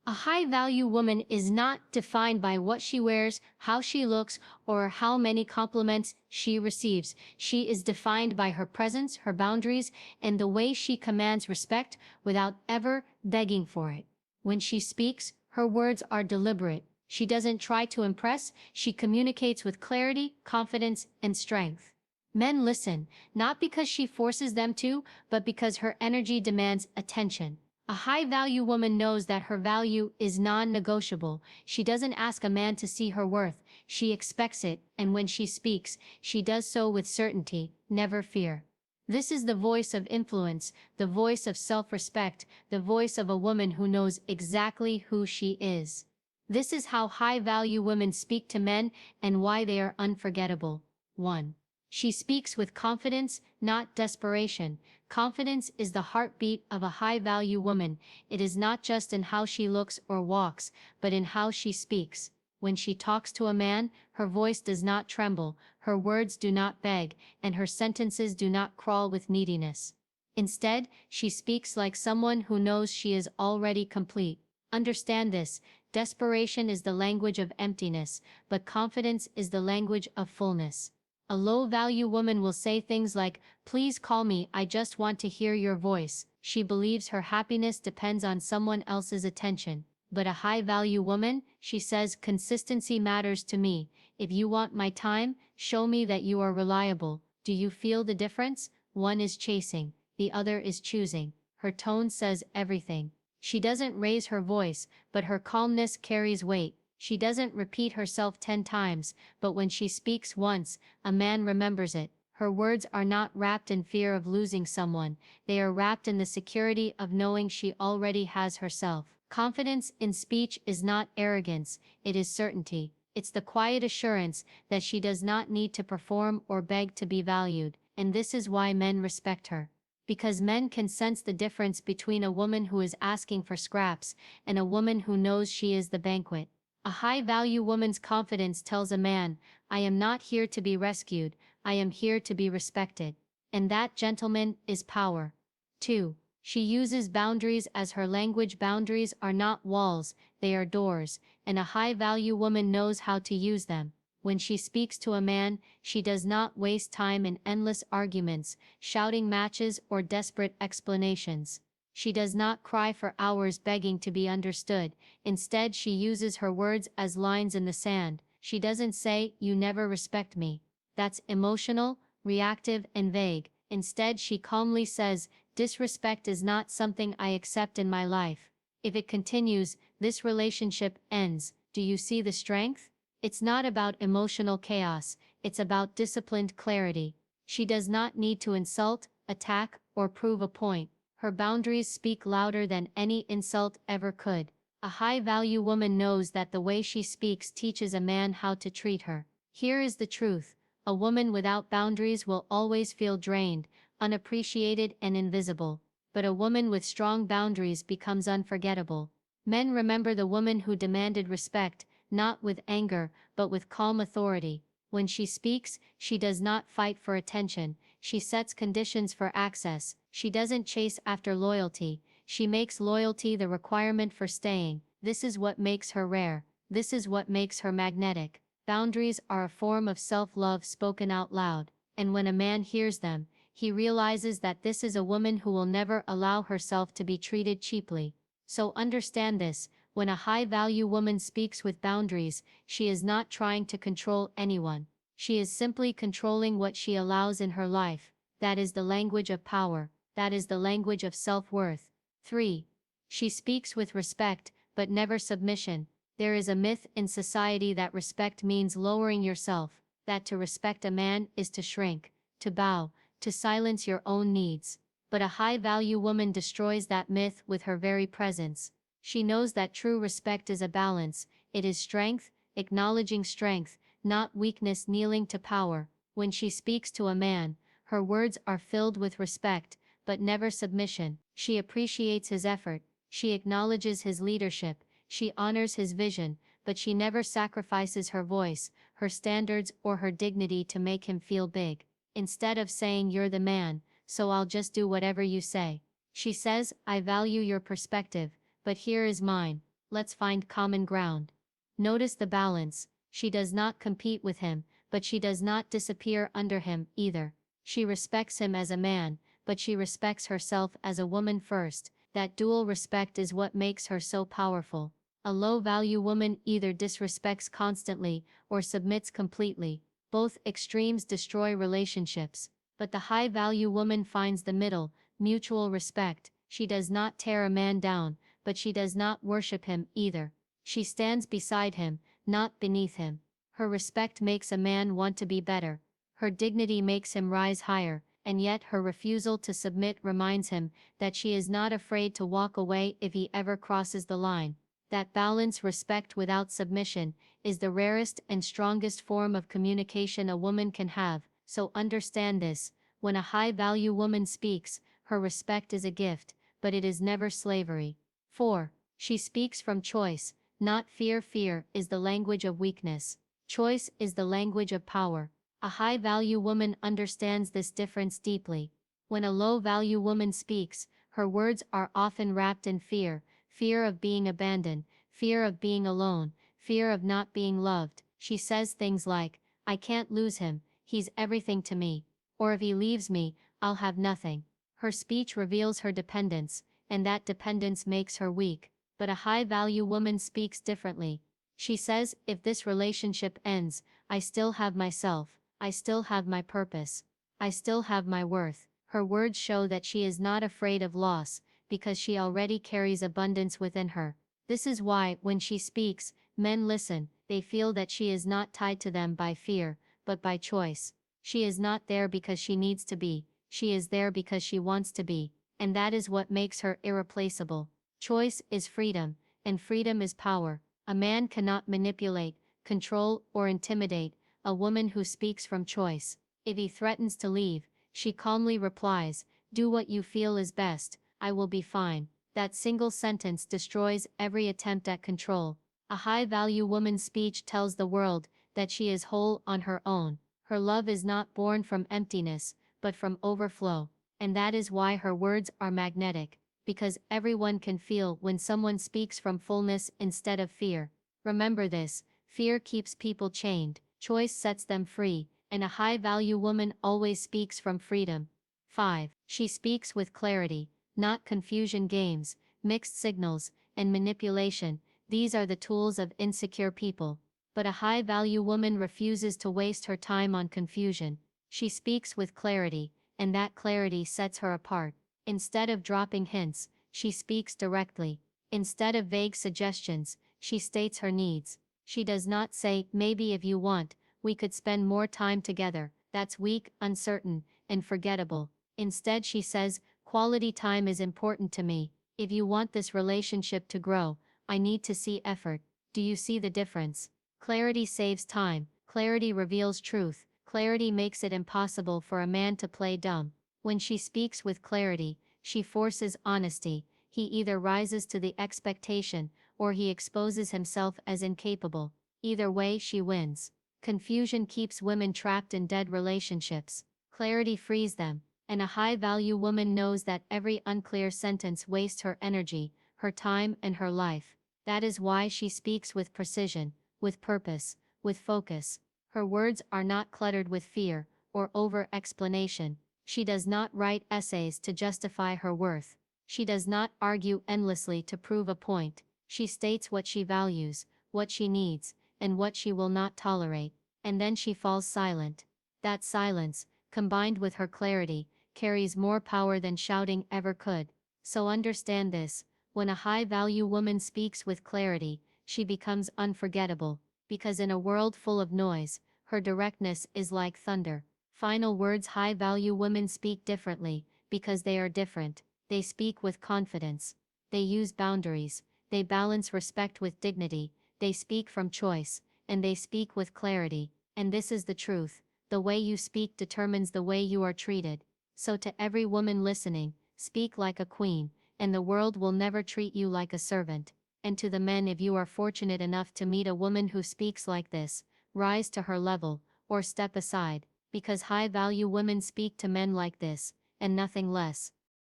A high-value woman is not defined by what she wears, how she looks, or how many compliments she receives. She is defined by her presence, her boundaries, and the way she commands respect without ever begging for it. When she speaks, her words are deliberate. She doesn't try to impress, she communicates with clarity, confidence, and strength. Men listen, not because she forces them to, but because her energy demands attention. A high-value woman knows that her value is non-negotiable. She doesn't ask a man to see her worth, she expects it, and when she speaks, she does so with certainty, never fear. This is the voice of influence, the voice of self-respect, the voice of a woman who knows exactly who she is. This is how high-value women speak to men and why they are unforgettable. 1. She speaks with confidence, not desperation. Confidence is the heartbeat of a high-value woman. It is not just in how she looks or walks, but in how she speaks. When she talks to a man, her voice does not tremble, her words do not beg, and her sentences do not crawl with neediness. Instead, she speaks like someone who knows she is already complete. Understand this, desperation is the language of emptiness, but confidence is the language of fullness. A low-value woman will say things like, "Please call me, I just want to hear your voice." She believes her happiness depends on someone else's attention. But a high-value woman, she says, "Consistency matters to me. If you want my time, show me that you are reliable." Do you feel the difference? One is chasing, the other is choosing. Her tone says everything. She doesn't raise her voice, but her calmness carries weight. She doesn't repeat herself 10 times, but when she speaks once, a man remembers it. Her words are not wrapped in fear of losing someone, they are wrapped in the security of knowing she already has herself. Confidence in speech is not arrogance, it is certainty. It's the quiet assurance that she does not need to perform or beg to be valued, and this is why men respect her. Because men can sense the difference between a woman who is asking for scraps and a woman who knows she is the banquet. A high-value woman's confidence tells a man, "I am not here to be rescued, I am here to be respected." And that, gentleman, is power. 2. She uses boundaries as her language. Boundaries are not walls, they are doors, and a high-value woman knows how to use them. When she speaks to a man, she does not waste time in endless arguments, shouting matches, or desperate explanations. She does not cry for hours begging to be understood. Instead, she uses her words as lines in the sand. She doesn't say, "You never respect me." That's emotional, reactive, and vague. Instead, she calmly says, "Disrespect is not something I accept in my life. If it continues, this relationship ends." Do you see the strength? It's not about emotional chaos, it's about disciplined clarity. She does not need to insult, attack, or prove a point. Her boundaries speak louder than any insult ever could. A high-value woman knows that the way she speaks teaches a man how to treat her. Here is the truth. A woman without boundaries will always feel drained, unappreciated, and invisible. But a woman with strong boundaries becomes unforgettable. Men remember the woman who demanded respect, not with anger, but with calm authority. When she speaks, she does not fight for attention, she sets conditions for access. She doesn't chase after loyalty, she makes loyalty the requirement for staying. This is what makes her rare. This is what makes her magnetic. Boundaries are a form of self-love spoken out loud, and when a man hears them, he realizes that this is a woman who will never allow herself to be treated cheaply. So understand this, when a high-value woman speaks with boundaries, she is not trying to control anyone. She is simply controlling what she allows in her life. That is the language of power. That is the language of self-worth. 3. She speaks with respect, but never submission. There is a myth in society that respect means lowering yourself, that to respect a man is to shrink, to bow, to silence your own needs. But a high-value woman destroys that myth with her very presence. She knows that true respect is a balance. It is strength, acknowledging strength, not weakness kneeling to power. When she speaks to a man, her words are filled with respect, but never submission. She appreciates his effort, she acknowledges his leadership, she honors his vision, but she never sacrifices her voice, her standards, or her dignity to make him feel big. Instead of saying, "You're the man, so I'll just do whatever you say," she says, "I value your perspective, but here is mine." Let's find common ground. Notice the balance. She does not compete with him, but she does not disappear under him either. She respects him as a man, but she respects herself as a woman first. That dual respect is what makes her so powerful. A low-value woman either disrespects constantly or submits completely. Both extremes destroy relationships. But the high-value woman finds the middle, mutual respect. She does not tear a man down, but she does not worship him either. She stands beside him, not beneath him. Her respect makes a man want to be better. Her dignity makes him rise higher, and yet her refusal to submit reminds him that she is not afraid to walk away if he ever crosses the line. That balance, respect without submission, is the rarest and strongest form of communication a woman can have, so understand this. When a high-value woman speaks, her respect is a gift, but it is never slavery. 4. She speaks from choice, not fear. Fear is the language of weakness. Choice is the language of power. A high-value woman understands this difference deeply. When a low-value woman speaks, her words are often wrapped in fear, fear of being abandoned, fear of being alone, fear of not being loved. She says things like, "I can't lose him, he's everything to me," or "if he leaves me, I'll have nothing." Her speech reveals her dependence, and that dependence makes her weak. But a high-value woman speaks differently. She says, "If this relationship ends, I still have myself, I still have my purpose, I still have my worth." Her words show that she is not afraid of loss, because she already carries abundance within her. This is why, when she speaks, men listen. They feel that she is not tied to them by fear, but by choice. She is not there because she needs to be, she is there because she wants to be, and that is what makes her irreplaceable. Choice is freedom, and freedom is power. A man cannot manipulate, control, or intimidate a woman who speaks from choice. If he threatens to leave, she calmly replies, "Do what you feel is best, I will be fine." That single sentence destroys every attempt at control. A high-value woman's speech tells the world that she is whole on her own. Her love is not born from emptiness, but from overflow. And that is why her words are magnetic, because everyone can feel when someone speaks from fullness instead of fear. Remember this, fear keeps people chained, choice sets them free, and a high-value woman always speaks from freedom. 5. She speaks with clarity, not confusion. Games, mixed signals, and manipulation, these are the tools of insecure people. But a high-value woman refuses to waste her time on confusion. She speaks with clarity, and that clarity sets her apart. Instead of dropping hints, she speaks directly. Instead of vague suggestions, she states her needs. She does not say, "Maybe if you want, we could spend more time together." That's weak, uncertain, and forgettable. Instead she says, "Quality time is important to me. If you want this relationship to grow, I need to see effort." Do you see the difference? Clarity saves time, clarity reveals truth, clarity makes it impossible for a man to play dumb. When she speaks with clarity, she forces honesty. He either rises to the expectation, or he exposes himself as incapable. Either way, she wins. Confusion keeps women trapped in dead relationships. Clarity frees them, and a high-value woman knows that every unclear sentence wastes her energy, her time, and her life. That is why she speaks with precision, with purpose, with focus. Her words are not cluttered with fear or over-explanation. She does not write essays to justify her worth. She does not argue endlessly to prove a point. She states what she values, what she needs, and what she will not tolerate, and then she falls silent. That silence, combined with her clarity, carries more power than shouting ever could. So understand this, when a high-value woman speaks with clarity, she becomes unforgettable, because in a world full of noise, her directness is like thunder. Final words. High-value women speak differently, because they are different. They speak with confidence. They use boundaries. They balance respect with dignity. They speak from choice, and they speak with clarity. And this is the truth. The way you speak determines the way you are treated. So to every woman listening, speak like a queen, and the world will never treat you like a servant. And to the men, if you are fortunate enough to meet a woman who speaks like this, rise to her level, or step aside, because high-value women speak to men like this, and nothing less.